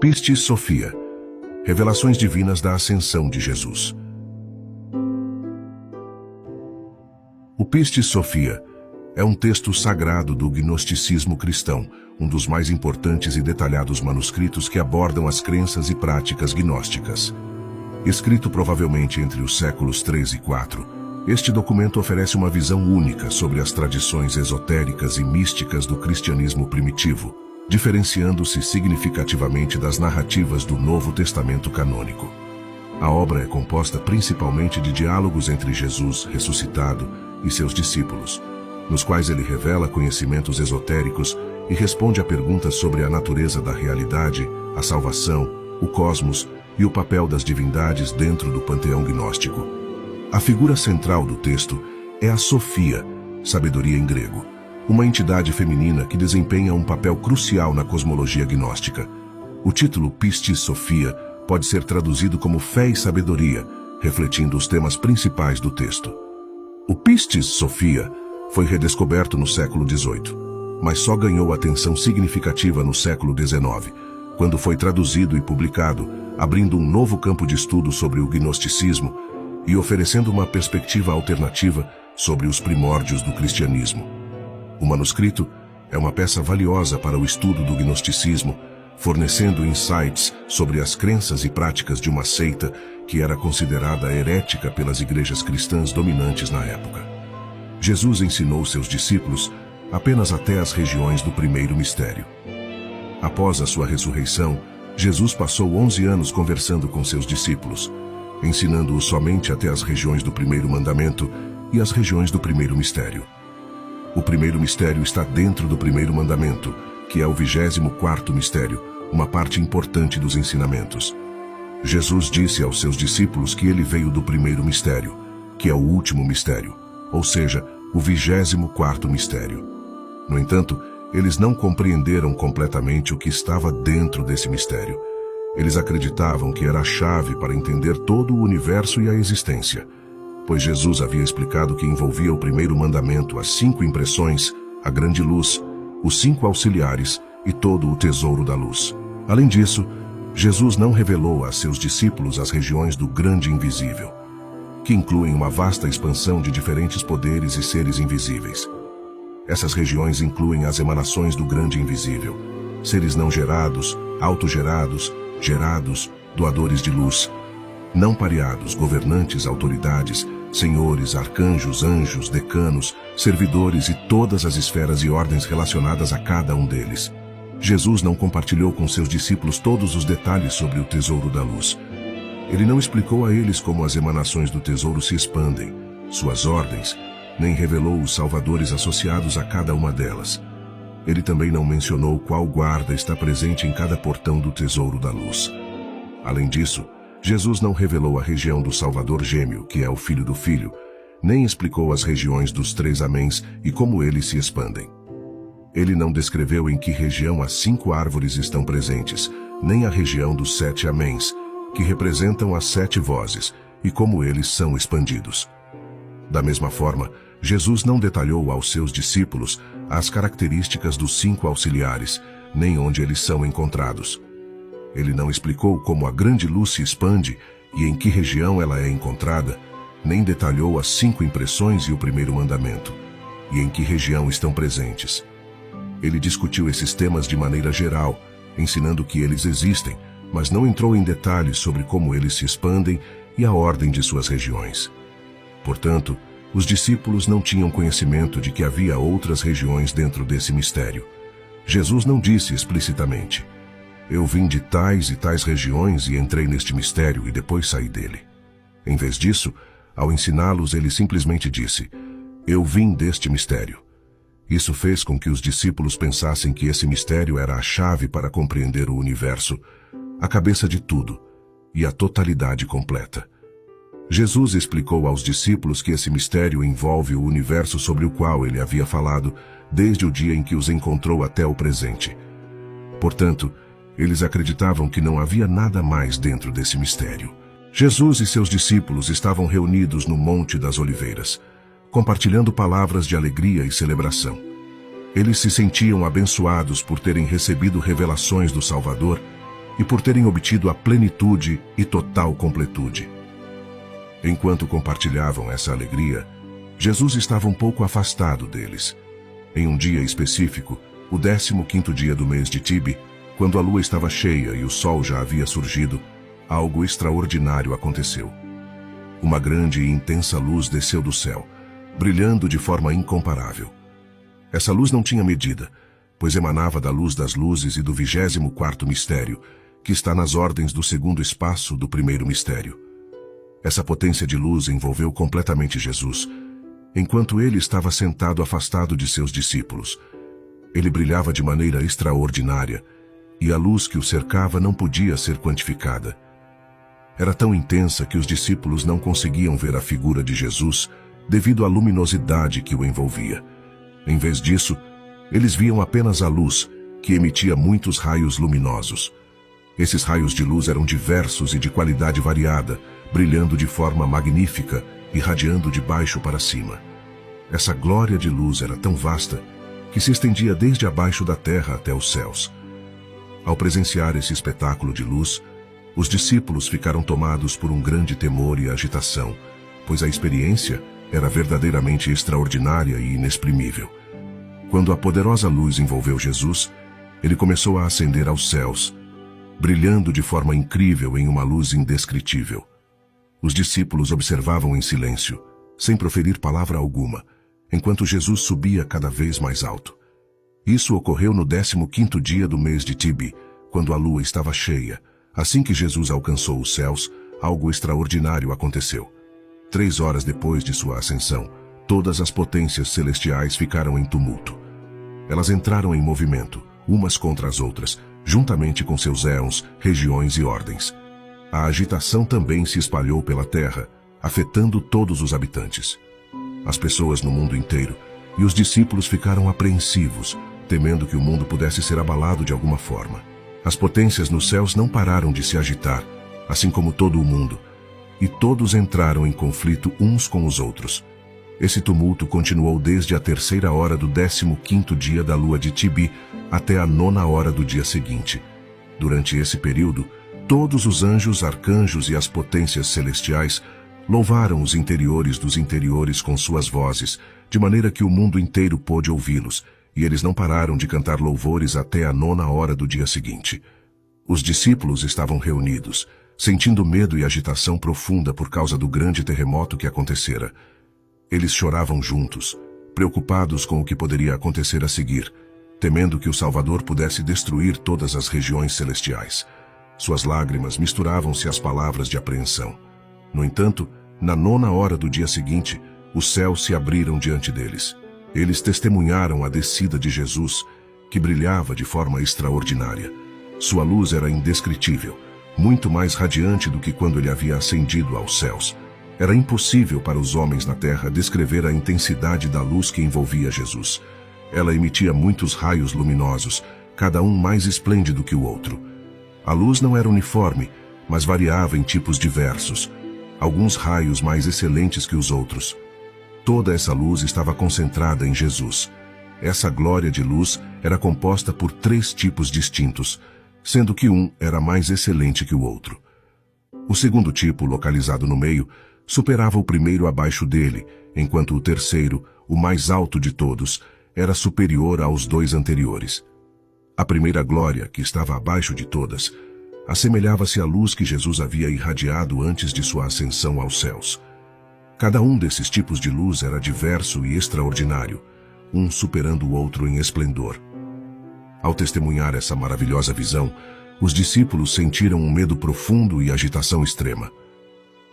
Pistis Sophia. Revelações divinas da ascensão de Jesus. O Pistis Sophia é um texto sagrado do gnosticismo cristão, um dos mais importantes e detalhados manuscritos que abordam as crenças e práticas gnósticas. Escrito provavelmente entre os séculos 3 e 4, este documento oferece uma visão única sobre as tradições esotéricas e místicas do cristianismo primitivo, diferenciando-se significativamente das narrativas do Novo Testamento canônico. A obra é composta principalmente de diálogos entre Jesus ressuscitado e seus discípulos, nos quais ele revela conhecimentos esotéricos e responde a perguntas sobre a natureza da realidade, a salvação, o cosmos e o papel das divindades dentro do panteão gnóstico. A figura central do texto é a Sofia, sabedoria em grego, uma entidade feminina que desempenha um papel crucial na cosmologia gnóstica. O título Pistis Sophia pode ser traduzido como fé e sabedoria, refletindo os temas principais do texto. O Pistis Sophia foi redescoberto no século XVIII, mas só ganhou atenção significativa no século XIX, quando foi traduzido e publicado, abrindo um novo campo de estudo sobre o gnosticismo e oferecendo uma perspectiva alternativa sobre os primórdios do cristianismo. O manuscrito é uma peça valiosa para o estudo do gnosticismo, fornecendo insights sobre as crenças e práticas de uma seita que era considerada herética pelas igrejas cristãs dominantes na época. Jesus ensinou seus discípulos apenas até as regiões do primeiro mistério. Após a sua ressurreição, Jesus passou 11 anos conversando com seus discípulos, ensinando-os somente até as regiões do primeiro mandamento e as regiões do primeiro mistério. O primeiro mistério está dentro do primeiro mandamento, que é o 24º mistério, uma parte importante dos ensinamentos. Jesus disse aos seus discípulos que ele veio do primeiro mistério, que é o último mistério, ou seja, o 24º mistério. No entanto, eles não compreenderam completamente o que estava dentro desse mistério. Eles acreditavam que era a chave para entender todo o universo e a existência, pois Jesus havia explicado que envolvia o primeiro mandamento, as 5 impressões, a grande luz, os 5 auxiliares e todo o tesouro da luz. Além disso, Jesus não revelou a seus discípulos as regiões do grande invisível, que incluem uma vasta expansão de diferentes poderes e seres invisíveis. Essas regiões incluem as emanações do grande invisível, seres não gerados, autogerados, gerados, doadores de luz, não pareados, governantes, autoridades, senhores, arcanjos, anjos, decanos, servidores e todas as esferas e ordens relacionadas a cada um deles. Jesus não compartilhou com seus discípulos todos os detalhes sobre o tesouro da luz. Ele não explicou a eles como as emanações do tesouro se expandem, suas ordens, nem revelou os salvadores associados a cada uma delas. Ele também não mencionou qual guarda está presente em cada portão do tesouro da luz. Além disso, Jesus não revelou a região do Salvador gêmeo, que é o Filho do Filho, nem explicou as regiões dos 3 améns e como eles se expandem. Ele não descreveu em que região as 5 árvores estão presentes, nem a região dos 7 améns, que representam as 7 vozes, e como eles são expandidos. Da mesma forma, Jesus não detalhou aos seus discípulos as características dos 5 auxiliares, nem onde eles são encontrados. Ele não explicou como a grande luz se expande e em que região ela é encontrada, nem detalhou as 5 impressões e o primeiro mandamento, e em que região estão presentes. Ele discutiu esses temas de maneira geral, ensinando que eles existem, mas não entrou em detalhes sobre como eles se expandem e a ordem de suas regiões. Portanto, os discípulos não tinham conhecimento de que havia outras regiões dentro desse mistério. Jesus não disse explicitamente: "Eu vim de tais e tais regiões e entrei neste mistério e depois saí dele." Em vez disso, ao ensiná-los, ele simplesmente disse: "Eu vim deste mistério." Isso fez com que os discípulos pensassem que esse mistério era a chave para compreender o universo, a cabeça de tudo e a totalidade completa. Jesus explicou aos discípulos que esse mistério envolve o universo sobre o qual ele havia falado desde o dia em que os encontrou até o presente. Portanto, eles acreditavam que não havia nada mais dentro desse mistério. Jesus e seus discípulos estavam reunidos no Monte das Oliveiras, compartilhando palavras de alegria e celebração. Eles se sentiam abençoados por terem recebido revelações do Salvador e por terem obtido a plenitude e total completude. Enquanto compartilhavam essa alegria, Jesus estava um pouco afastado deles. Em um dia específico, o 15º dia do mês de Tibe, quando a lua estava cheia e o sol já havia surgido, algo extraordinário aconteceu. Uma grande e intensa luz desceu do céu, brilhando de forma incomparável. Essa luz não tinha medida, pois emanava da luz das luzes e do 24º mistério, que está nas ordens do segundo espaço do primeiro mistério. Essa potência de luz envolveu completamente Jesus, enquanto ele estava sentado afastado de seus discípulos. Ele brilhava de maneira extraordinária, e a luz que o cercava não podia ser quantificada. Era tão intensa que os discípulos não conseguiam ver a figura de Jesus devido à luminosidade que o envolvia. Em vez disso, eles viam apenas a luz, que emitia muitos raios luminosos. Esses raios de luz eram diversos e de qualidade variada, brilhando de forma magnífica, irradiando de baixo para cima. Essa glória de luz era tão vasta que se estendia desde abaixo da terra até os céus. Ao presenciar esse espetáculo de luz, os discípulos ficaram tomados por um grande temor e agitação, pois a experiência era verdadeiramente extraordinária e inexprimível. Quando a poderosa luz envolveu Jesus, ele começou a ascender aos céus, brilhando de forma incrível em uma luz indescritível. Os discípulos observavam em silêncio, sem proferir palavra alguma, enquanto Jesus subia cada vez mais alto. Isso ocorreu no 15º dia do mês de Tibe, quando a lua estava cheia. Assim que Jesus alcançou os céus, algo extraordinário aconteceu. 3 horas depois de sua ascensão, todas as potências celestiais ficaram em tumulto. Elas entraram em movimento, umas contra as outras, juntamente com seus éons, regiões e ordens. A agitação também se espalhou pela terra, afetando todos os habitantes. As pessoas no mundo inteiro e os discípulos ficaram apreensivos, temendo que o mundo pudesse ser abalado de alguma forma. As potências nos céus não pararam de se agitar, assim como todo o mundo, e todos entraram em conflito uns com os outros. Esse tumulto continuou desde a 3ª hora do 15º dia da lua de Tibi até a 9ª hora do dia seguinte. Durante esse período, todos os anjos, arcanjos e as potências celestiais louvaram os interiores dos interiores com suas vozes, de maneira que o mundo inteiro pôde ouvi-los, e eles não pararam de cantar louvores até a 9ª hora do dia seguinte. Os discípulos estavam reunidos, sentindo medo e agitação profunda por causa do grande terremoto que acontecera. Eles choravam juntos, preocupados com o que poderia acontecer a seguir, temendo que o Salvador pudesse destruir todas as regiões celestiais. Suas lágrimas misturavam-se às palavras de apreensão. No entanto, na 9ª hora do dia seguinte, os céus se abriram diante deles. Eles testemunharam a descida de Jesus, que brilhava de forma extraordinária. Sua luz era indescritível, muito mais radiante do que quando ele havia ascendido aos céus. Era impossível para os homens na terra descrever a intensidade da luz que envolvia Jesus. Ela emitia muitos raios luminosos, cada um mais esplêndido que o outro. A luz não era uniforme, mas variava em tipos diversos, alguns raios mais excelentes que os outros. Toda essa luz estava concentrada em Jesus. Essa glória de luz era composta por 3 tipos distintos, sendo que um era mais excelente que o outro. O segundo tipo, localizado no meio, superava o primeiro abaixo dele, enquanto o terceiro, o mais alto de todos, era superior aos 2 anteriores. A primeira glória, que estava abaixo de todas, assemelhava-se à luz que Jesus havia irradiado antes de sua ascensão aos céus. Cada um desses tipos de luz era diverso e extraordinário, um superando o outro em esplendor. Ao testemunhar essa maravilhosa visão, os discípulos sentiram um medo profundo e agitação extrema.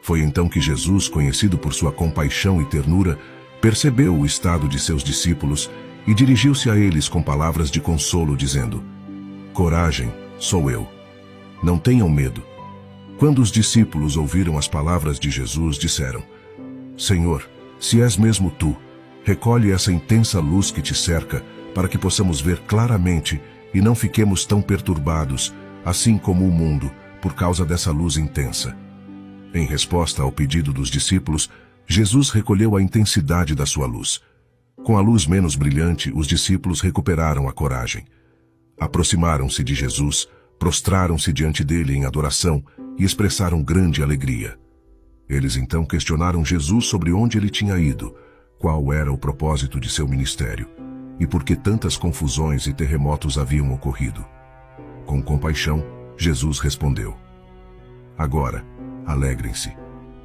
Foi então que Jesus, conhecido por sua compaixão e ternura, percebeu o estado de seus discípulos e dirigiu-se a eles com palavras de consolo, dizendo: "Coragem, sou eu. Não tenham medo." Quando os discípulos ouviram as palavras de Jesus, disseram: "Senhor, se és mesmo tu, recolhe essa intensa luz que te cerca, para que possamos ver claramente e não fiquemos tão perturbados, assim como o mundo, por causa dessa luz intensa." Em resposta ao pedido dos discípulos, Jesus recolheu a intensidade da sua luz. Com a luz menos brilhante, os discípulos recuperaram a coragem. Aproximaram-se de Jesus, Prostraram-se diante dele em adoração e expressaram grande alegria. Eles então questionaram Jesus sobre onde ele tinha ido, qual era o propósito de seu ministério e por que tantas confusões e terremotos haviam ocorrido. Com compaixão, Jesus respondeu: Agora, alegrem-se,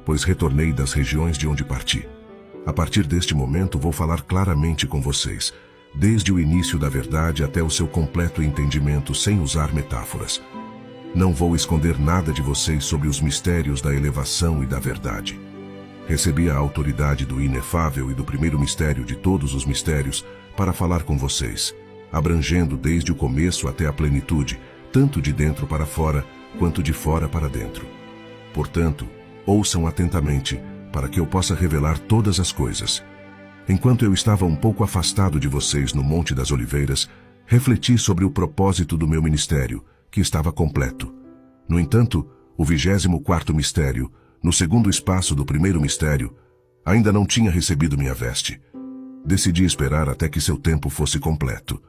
pois retornei das regiões de onde parti. A partir deste momento vou falar claramente com vocês, desde o início da verdade até o seu completo entendimento sem usar metáforas. Não vou esconder nada de vocês sobre os mistérios da elevação e da verdade. Recebi a autoridade do inefável e do primeiro mistério de todos os mistérios para falar com vocês, abrangendo desde o começo até a plenitude, tanto de dentro para fora, quanto de fora para dentro. Portanto, ouçam atentamente, para que eu possa revelar todas as coisas. Enquanto eu estava um pouco afastado de vocês no Monte das Oliveiras, refleti sobre o propósito do meu ministério, que estava completo. No entanto, o 24º mistério, no segundo espaço do primeiro mistério, ainda não tinha recebido minha veste. Decidi esperar até que seu tempo fosse completo.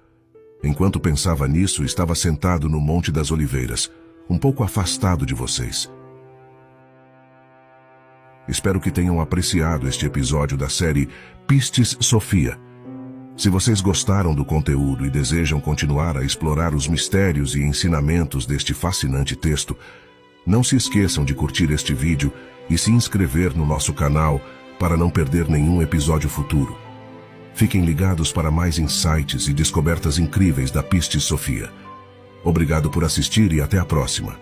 Enquanto pensava nisso, estava sentado no Monte das Oliveiras, um pouco afastado de vocês. Espero que tenham apreciado este episódio da série Pistis Sophia. Se vocês gostaram do conteúdo e desejam continuar a explorar os mistérios e ensinamentos deste fascinante texto, não se esqueçam de curtir este vídeo e se inscrever no nosso canal para não perder nenhum episódio futuro. Fiquem ligados para mais insights e descobertas incríveis da Pistis Sophia. Obrigado por assistir e até a próxima.